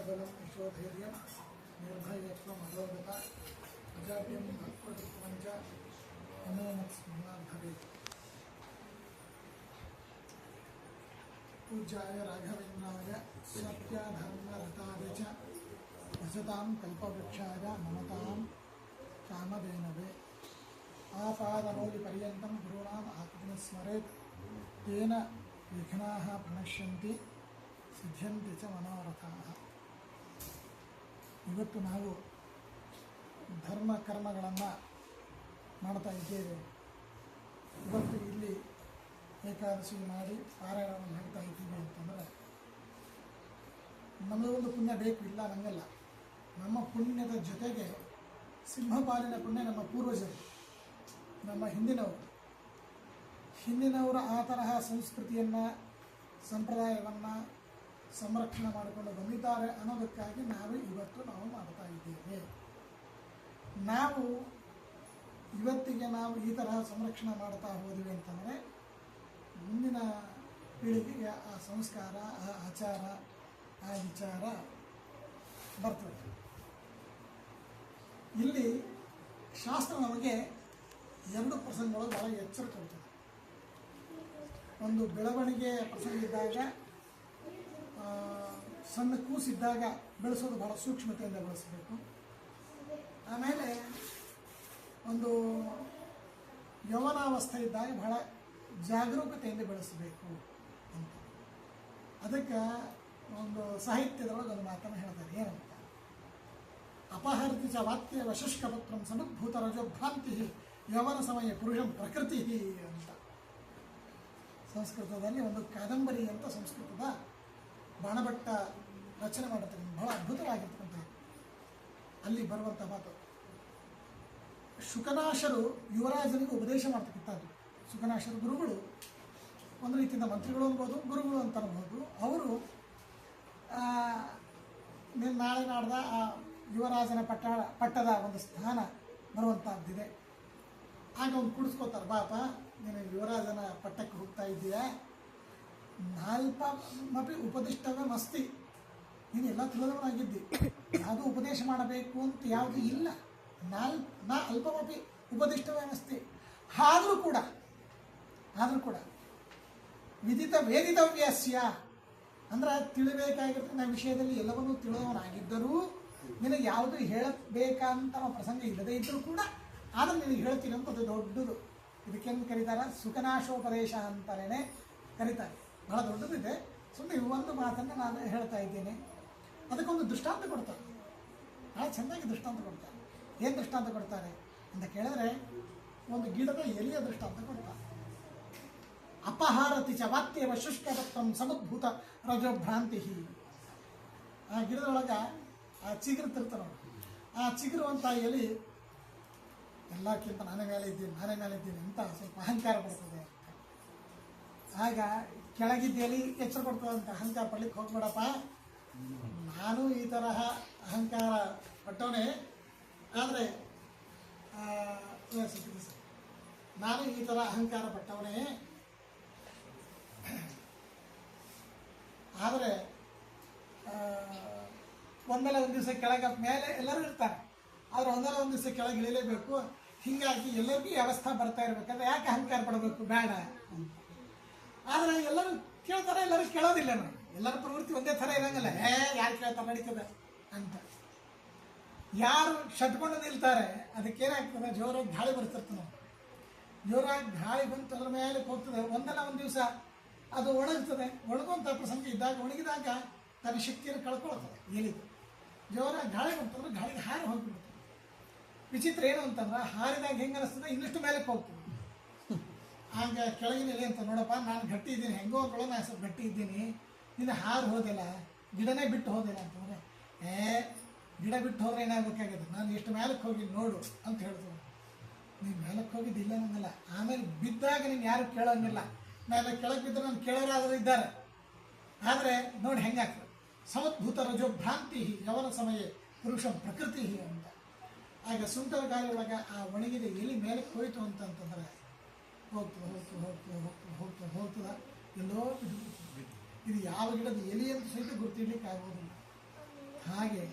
बलं यशोधैर्यं निर्भयत्वमरोगता अजाड्यं भक्तित्वं च नमो मत्स्मरणात् भवेत्। पूज्याय राघवेन्द्राय सत्यधर्मरताय च भजतां कल्पवृक्षाय नमतां कामधेनवे। आपादमौलिपर्यन्तं गुरूणाम् आत्मनः स्मरेत् तेन विघ्नाः प्रणश्यन्ति ಸಿದ್ಧ್ಯಂತಿ ಚ ಮನೋರಥಾಃ. ಇವತ್ತು ನಾವು ಧರ್ಮ ಕರ್ಮಗಳನ್ನು ಮಾಡ್ತಾ ಇದ್ದೇವೆ. ಇವತ್ತು ಇಲ್ಲಿ ಏಕಾದಶಿ ಮಾಡಿ ಪಾರಾಯಣವನ್ನು ಮಾಡ್ತಾ ಇದ್ದೀವಿ ಅಂತಂದರೆ ನಮಗೆ ಒಂದು ಪುಣ್ಯ ಬೇಕು, ಇಲ್ಲ ನಮಗೆಲ್ಲ. ನಮ್ಮ ಪುಣ್ಯದ ಜೊತೆಗೆ ಸಿಂಹಪಾಲಿನ ಪುಣ್ಯ ನಮ್ಮ ಪೂರ್ವಜರು, ನಮ್ಮ ಹಿಂದಿನವರು ಆ ತರಹ ಸಂಸ್ಕೃತಿಯನ್ನು ಸಂಪ್ರದಾಯವನ್ನು ಸಂರಕ್ಷಣೆ ಮಾಡಿಕೊಂಡು ಬಂದಿದ್ದಾರೆ ಅನ್ನೋದಕ್ಕಾಗಿ ನಾವು ಮಾಡ್ತಾ ಇದ್ದೇವೆ. ಇವತ್ತಿಗೆ ನಾವು ಈ ತರಹ ಸಂರಕ್ಷಣೆ ಮಾಡ್ತಾ ಹೋದ್ವಿ ಅಂತಂದರೆ ಮುಂದಿನ ಪೀಳಿಗೆಗೆ ಆ ಸಂಸ್ಕಾರ, ಆ ಆಚಾರ, ಆ ವಿಚಾರ ಬರ್ತದೆ. ಇಲ್ಲಿ ಶಾಸ್ತ್ರ ನಮಗೆ ಎರಡು ಪ್ರಸಂಗಗಳು ಬಹಳ ಎಚ್ಚರ ಕೊಡ್ತದೆ. ಒಂದು ಬೆಳವಣಿಗೆ ಪ್ರಸಂಗ ಇದ್ದಾಗ, ಸಣ್ಣ ಕೂಸಿದ್ದಾಗ ಬೆಳೆಸೋದು ಬಹಳ ಸೂಕ್ಷ್ಮತೆಯಿಂದ ಬೆಳೆಸಬೇಕು. ಆಮೇಲೆ ಒಂದು ಯೌವನಾವಸ್ಥೆ ಇದ್ದಾಗ ಬಹಳ ಜಾಗರೂಕತೆಯಿಂದ ಬೆಳೆಸಬೇಕು ಅಂತ. ಅದಕ್ಕೆ ಒಂದು ಸಾಹಿತ್ಯದೊಳಗೆ ಒಂದು ಮಾತನ್ನು ಹೇಳ್ತಾರೆ. ಏನಂತ? ಅಪಹರಿತ ಚ ವಾಕ್ಯ ವಶುಷ್ಕಪತ್ರಂ ಸಮುದ್ಭೂತ ರಜೋಭ್ರಾಂತಿ ಯೌವನ ಸಮಯ ಪುರುಷಂ ಪ್ರಕೃತಿ ಅಂತ. ಸಂಸ್ಕೃತದಲ್ಲಿ ಒಂದು ಕಾದಂಬರಿ ಅಂತ ಸಂಸ್ಕೃತದ ಬಾಣಭಟ್ಟ ರಚನೆ ಮಾಡಿರ್ತಕ್ಕಂಥ ಬಹಳ ಅದ್ಭುತವಾಗಿರ್ತಕ್ಕಂಥ ಅಲ್ಲಿ ಬರುವಂಥ ಮಾತು. ಶುಕನಾಶರು ಯುವರಾಜನಿಗೆ ಉಪದೇಶ ಮಾಡ್ತಕ್ಕಂಥದ್ದು. ಶುಕನಾಶರು ಗುರುಗಳು, ಒಂದು ರೀತಿಯಿಂದ ಮಂತ್ರಿಗಳು ಅನ್ಬೋದು, ಗುರುಗಳು ಅಂತ ಅನ್ಬೋದು. ಅವರು ನಾಳೆ ನಾಡ್ದ ಆ ಯುವರಾಜನ ಪಟ್ಟದ ಒಂದು ಸ್ಥಾನ ಬರುವಂಥದ್ದಿದೆ. ಆಗ ಅವ್ನು ಕುಡಿಸ್ಕೋತಾರೆ, ಬಾಪ ನೀನು ಯುವರಾಜನ ಪಟ್ಟಕ್ಕೆ ಹೋಗ್ತಾ ಇದ್ದೀಯ, ನಾಲ್ಪಮಪಿ ಉಪದಿಷ್ಟವೇ ಮಸ್ತಿ, ನೀನು ಎಲ್ಲ ತಿಳಿದವನಾಗಿದ್ದಿ, ಯಾವುದು ಉಪದೇಶ ಮಾಡಬೇಕು ಅಂತ ಯಾವುದು ಇಲ್ಲ. ನಾ ಅಲ್ಪಮಪಿ ಉಪದಿಷ್ಟವೇ ಮಸ್ತಿ. ಆದರೂ ಕೂಡ ವಿದಿತ ವೇದಿತವ್ಯಸ್ಯ ಅಂದ್ರೆ ತಿಳಿಬೇಕಾಗಿರ್ತಕ್ಕಂಥ ವಿಷಯದಲ್ಲಿ ಎಲ್ಲವನ್ನೂ ತಿಳಿದವನಾಗಿದ್ದರೂ ನಿನಗೆ ಯಾವುದು ಹೇಳಬೇಕಂತ ಪ್ರಸಂಗ ಇಲ್ಲದೇ ಇದ್ದರೂ ಕೂಡ ಆದರೆ ನಿನಗೆ ಹೇಳ್ತೀನಿ ಅಂತ ಅದು ದೊಡ್ಡದು. ಇದಕ್ಕೇನು ಕರೀತಾರೆ? ಸುಖನಾಶೋಪದೇಶ ಅಂತಲೇ ಕರೀತಾರೆ. ಬಹಳ ದೊಡ್ಡದಿದೆ. ಸುಮ್ಮನೆ ಒಂದು ಮಾತನ್ನು ನಾನು ಹೇಳ್ತಾ ಇದ್ದೇನೆ. ಅದಕ್ಕೊಂದು ದೃಷ್ಟಾಂತ ಕೊಡ್ತಾರೆ, ಭಾಳ ಚೆನ್ನಾಗಿ ದೃಷ್ಟಾಂತ ಕೊಡ್ತಾರೆ. ಏನು ದೃಷ್ಟಾಂತ ಕೊಡ್ತಾರೆ ಅಂತ ಕೇಳಿದ್ರೆ, ಒಂದು ಗಿಡದ ಎಲೆಯ ದೃಷ್ಟಾಂತ ಕೊಡ್ತಾರೆ. ಅಪಹಾರತಿ ಚ ವಾತ್ಯವ ಶುಷ್ಕಪತ್ರಂ ಸಮುದ್ಭೂತ ರಜೋಭ್ರಾಂತಿ. ಆ ಗಿಡದೊಳಗೆ ಆ ಚಿಗುರು ತಿರ್ತಾರೆ. ಆ ಚಿಗುರುವಂಥ ಎಲೆ ಎಲ್ಲಕ್ಕಿಂತ ನಾನೇ ಮೇಲೆ ಇದ್ದೀನಿ ಅಂತ ಸ್ವಲ್ಪ ಅಹಂಕಾರ ಪಡ್ತದೆ. ಆಗ ಕೆಳಗಿದ್ದ ಎಲೆ ಎಚ್ಚರ ಕೊಡ್ತದೆ ಅಂತ ಅಹಂಕಾರ ಪಡ್ಲಿಕ್ಕೆ ಹೋಗ್ಬೇಡಪ್ಪ, ನಾನು ಈ ತರಹ ಅಹಂಕಾರ ಪಟ್ಟವನೇ, ಆದರೆ ನಾನು ಈ ಥರ ಅಹಂಕಾರ ಪಟ್ಟವನೇ, ಆದರೆ ಒಂದಲ್ಲ ಒಂದು ದಿವಸ ಕೆಳಗೆ ಮೇಲೆ ಎಲ್ಲರೂ ಇರ್ತಾರೆ, ಆದರೆ ಒಂದಲ್ಲ ಒಂದು ದಿವಸ ಕೆಳಗೆ ಇಳಿಲೇಬೇಕು. ಹೀಗಾಗಿ ಎಲ್ಲರಿಗೂ ಈ ಅವಸ್ಥೆ ಬರ್ತಾ ಇರಬೇಕಾದ್ರೆ ಯಾಕೆ ಅಹಂಕಾರ ಪಡಬೇಕು? ಬೇಡ ಅಂತ. ಆದರೆ ಎಲ್ಲರೂ ಕೇಳ್ತಾರೆ, ಎಲ್ಲರೂ ಕೇಳೋದಿಲ್ಲ. ಎಲ್ಲರ ಪ್ರವೃತ್ತಿ ಒಂದೇ ಥರ ಇರೋಂಗಿಲ್ಲ. ಯಾರು ಕೇಳ್ತಾರೆ ನಡೀತದೆ ಅಂತ. ಯಾರು ಶಟ್ಕೊಂಡು ನಿಲ್ತಾರೆ ಅದಕ್ಕೇನಾಗ್ತದೆ? ಜೋರಾಗಿ ಗಾಳಿ ಬರ್ತಿರ್ತದೆ. ಜೋರಾಗಿ ಗಾಳಿ ಬಂತು ಅದ್ರ ಮೇಲೆ ಹೋಗ್ತದೆ. ಒಂದಲ್ಲ ಒಂದು ದಿವಸ ಅದು ಒಣಗ್ತದೆ. ಒಣಗುವಂಥ ಪ್ರಸಂಗ ಇದ್ದಾಗ, ಒಣಗಿದಾಗ ತನ್ನ ಶಕ್ತಿಯನ್ನು ಕಳ್ಕೊಳ್ತದೆ. ಎಲ್ಲಿದೆ ಜೋರಾಗಿ ಗಾಳಿ ಬಂತಂದ್ರೆ ಗಾಳಿಗೆ ಹಾರಿ ಹೋಗ್ಬಿಡ್ತದೆ. ವಿಚಿತ್ರ ಏನು ಅಂತಂದ್ರೆ, ಹಾರಿದಾಗ ಹೆಂಗೆ ಅನಿಸ್ತದೆ? ಇನ್ನಷ್ಟು ಮೇಲಕ್ಕೆ ಹೋಗ್ತದೆ. ಆಗ ಕೆಳಗಿನ ಎಲೆ ಅಂತ, ನೋಡಪ್ಪ ನಾನು ಗಟ್ಟಿ ಇದ್ದೀನಿ, ಹೆಂಗೋ ಹೋಗ್ಕೊಳ್ಳೋ ನಾನು ಸ್ವಲ್ಪ ಗಟ್ಟಿ ಇದ್ದೀನಿ, ನೀನು ಹಾರು ಹೋದಿಲ್ಲ, ಗಿಡನೇ ಬಿಟ್ಟು ಹೋದಿಲ್ಲ ಅಂತಂದರೆ, ಗಿಡ ಬಿಟ್ಟು ಹೋದ್ರೆ ಏನಾಗಬೇಕಾಗಿದೆ? ನಾನು ಎಷ್ಟು ಮೇಲಕ್ಕೆ ಹೋಗಿ ನೋಡು ಅಂತ ಹೇಳ್ತೇವೆ. ನೀನು ಮೇಲಕ್ಕೆ ಹೋಗಿದ್ದಿಲ್ಲ ನಂಗಲ್ಲ. ಆಮೇಲೆ ಬಿದ್ದಾಗ ನೀನು ಯಾರು ಕೇಳೋಂಗಿಲ್ಲ. ನಾನು ಕೆಳಗೆ ಬಿದ್ದರೆ ನಾನು ಕೇಳೋರಾದರೂ ಇದ್ದಾರೆ. ಆದರೆ ನೋಡಿ ಹೆಂಗಾಗ್ತದೆ. ಸಮದ್ಭೂತ ರಜೋ ಭ್ರಾಂತಿ ಯವನ ಸಮಯ ಪುರುಷಂ ಪ್ರಕೃತಿ ಅಂತ. ಆಗ ಸುಂಟರ ಗಾಳಿ ಒಳಗೆ ಆ ಒಣಗಿದ ಎಲೆ ಮೇಲಕ್ಕೆ ಹೋಯಿತು ಅಂತಂತಂದರೆ ಹೋಗ್ತದ ಎಲ್ಲೋ ಇದು ಯಾವ ಗಿಡದ ಎಲೆ ಅಂತ ಸಹಿತ ಗುರ್ತಿಡ್ಲಿಕ್ಕೆ ಆಗೋದಿಲ್ಲ. ಹಾಗೆ